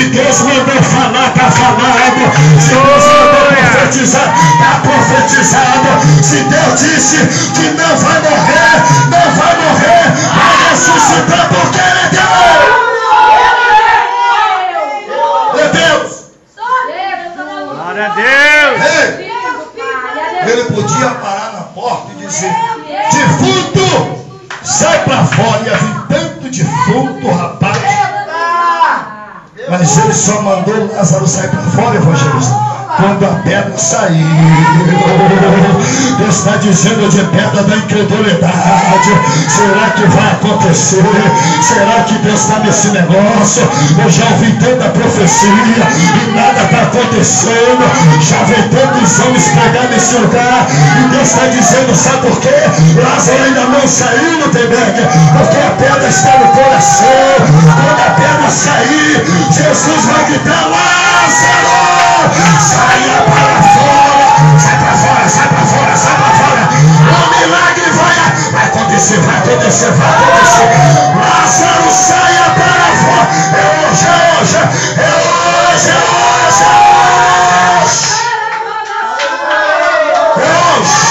Se Deus mandou falar, está falado. Se Deus mandou profetizar, está profetizado. Se Deus disse que não vai morrer, não vai morrer, vai ressuscitar porque Ele é Deus. É Deus. Glória a Deus. Ele podia parar na porta e dizer: defunto, sai para fora. Ia vir tanto defunto, rapaz. Mas ele só mandou Lázaro sair para fora, evangelista, quando a pedra saiu. Deus está dizendo de pedra da incredulidade. Será que vai acontecer? Será que Deus está nesse negócio? Eu já ouvi tanta profecia e nada está acontecendo. Já vi tantos homens pregar nesse lugar e Deus está dizendo: sabe por quê? Lázaro ainda não saiu no Tebec, porque a pedra está no coração. Quando a pedra sair, Jesus vai gritar: Lázaro, saia para fora, sai para fora, sai para fora, sai para fora. O milagre vai acontecer, vai acontecer, vai acontecer. Lázaro, saia para fora. É hoje, é hoje, é hoje, é hoje, é hoje. É hoje.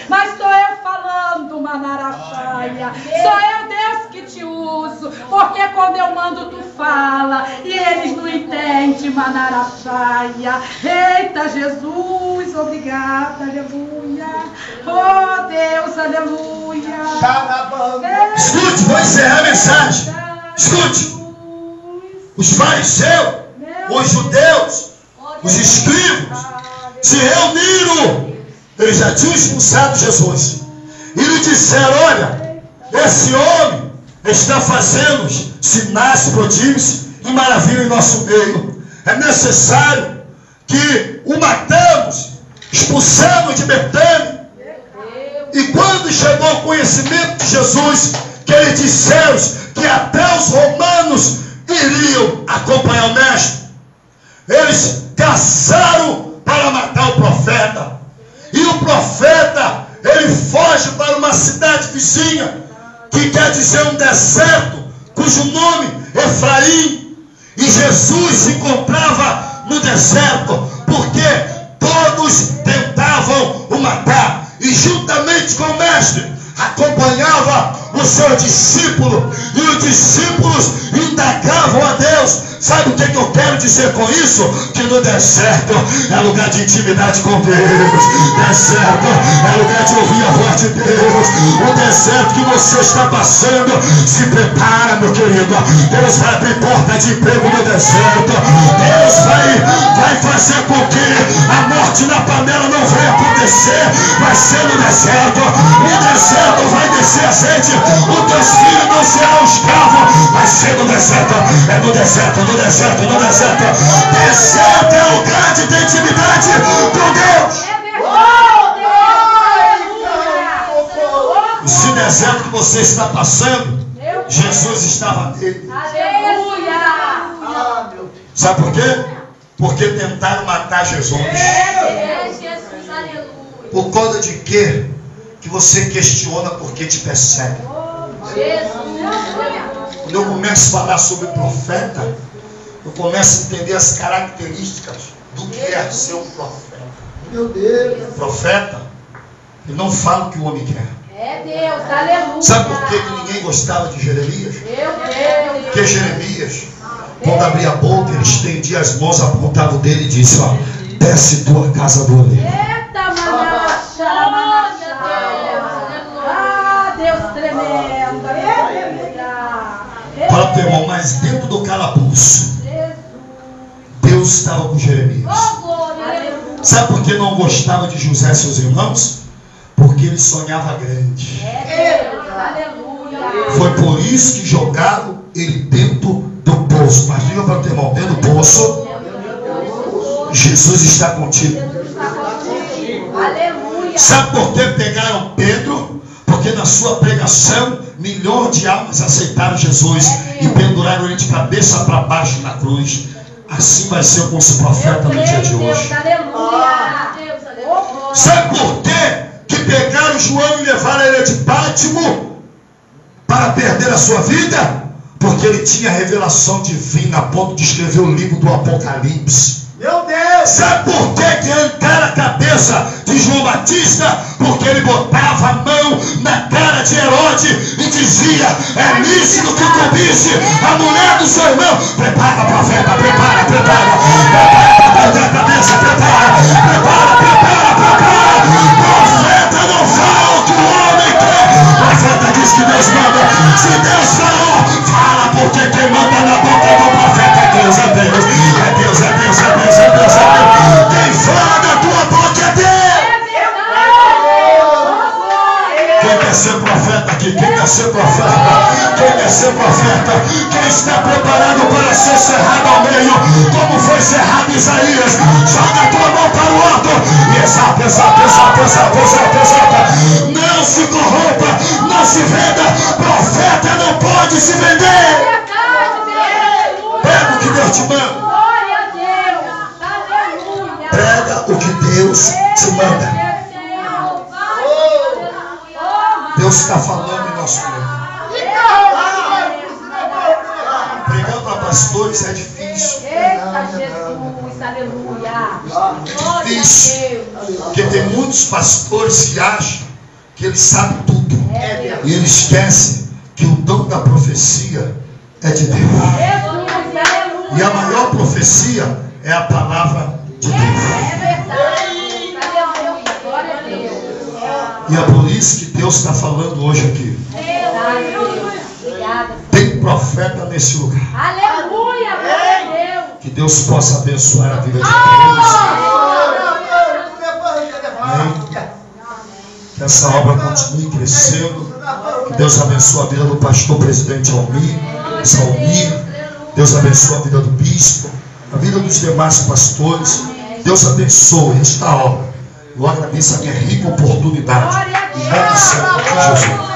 Mas sou eu falando, Manaraxaia. Sou eu, Deus, que te uso. Porque quando eu mando, tu fala. E eles não entendem, Manaraxaia. Eita, Jesus, obrigada, aleluia. Oh, Deus, aleluia. Escute, vou encerrar a mensagem. Escute. Os fariseus, os judeus, os escribas se reuniram. Eles já tinham expulsado Jesus. E lhe disseram: olha, esse homem está fazendo sinais, prodígios e maravilha em nosso meio. É necessário que o matamos, expulsamos de Betânia. E quando chegou o conhecimento de Jesus, que eles disseram que até os romanos iriam acompanhar o mestre, eles caçaram para matar o profeta. E o profeta, ele foge para uma cidade vizinha, que quer dizer um deserto, cujo nome é Efraim. E Jesus se encontrava no deserto, porque todos tentavam o matar. E juntamente com o mestre, acompanhava o seu discípulo. E os discípulos indagavam a Deus. Sabe o que eu quero dizer com isso? Que no deserto é lugar de intimidade com Deus. Deserto é lugar de ouvir a voz de Deus. O deserto que você está passando, se prepara, meu querido. Deus vai abrir porta de emprego no deserto. Deus vai fazer com que a morte na panela não venha acontecer. Vai ser no deserto. No deserto vai descer azeite. Os teus filhos não serão escravos. Vai ser no deserto. É no deserto. No deserto, no deserto. Deserto é lugar de intimidade com Deus. Esse deserto que você está passando, Jesus estava nele. Sabe por quê? Porque tentaram matar Jesus. Por conta de quê? Que você questiona porque te persegue. Quando eu começo a falar sobre o profeta, eu começo a entender as características do que é ser um profeta. Meu Deus. O profeta, ele não fala o que o homem quer. É Deus, aleluia. Sabe por que ninguém gostava de Jeremias? Meu Deus. Porque Jeremias, Quando abria a boca, ele estendia as mãos, apontava o dele e disse: ó, desce tua casa do oleiro. Eita, Manassá. Ah, Deus tremendo. Fala pro teu irmão, mas dentro do calabouço, Deus estava com Jeremias. Sabe por que não gostava de José e seus irmãos? Porque ele sonhava grande. Foi por isso que jogaram ele dentro do poço. Mas diga para o teu irmão, dentro do poço, Jesus está contigo. Sabe por que pegaram Pedro? Porque na sua pregação milhões de almas aceitaram Jesus e penduraram ele de cabeça para baixo na cruz. Assim vai ser com esse profeta no dia de hoje. Sabe por que pegaram João e levaram ele de Pátimo para perder a sua vida? Porque ele tinha revelação divina a ponto de escrever o livro do Apocalipse. Meu Deus! Sabe por que arrancaram a cabeça de João Batista? Porque ele botava a mão na cara de Herodes e dizia: é lícito que cobisse a mulher do seu irmão. Prepara, profeta, prepara. Prepara para perder a cabeça, prepara. Profeta não fala o que o homem quer. Profeta diz que Deus manda. Se Deus falou, fala, porque quem manda na boca do profeta é Deus, é Deus. Quem fala da tua boca é Deus. Quem quer ser profeta aqui? Quem quer ser profeta? Quem está preparado para ser cerrado ao meio, como foi cerrado Isaías? Joga a tua mão para o alto e exalta. Não se corrompa, não se venda. Profeta não pode se vender. Pega o que Deus te manda. Prega o que Deus te manda. Deus está falando em nosso meio. Pregar para pastores é difícil. Eita, Jesus, aleluia. Difícil. Porque tem muitos pastores que acham que eles sabem tudo. E eles esquecem que o dom da profecia é de Deus. E a maior profecia é a palavra de Deus. E é por isso que Deus está falando hoje aqui. Tem profeta nesse lugar. Aleluia, glória a Deus. Que Deus possa abençoar a vida de todos. Amém. Que essa obra continue crescendo. Que Deus abençoe a vida do pastor presidente Almir. Deus abençoe a vida do bispo, a vida dos demais pastores. Deus abençoe esta obra. Eu agradeço a minha rica oportunidade. Em nome do Senhor Jesus.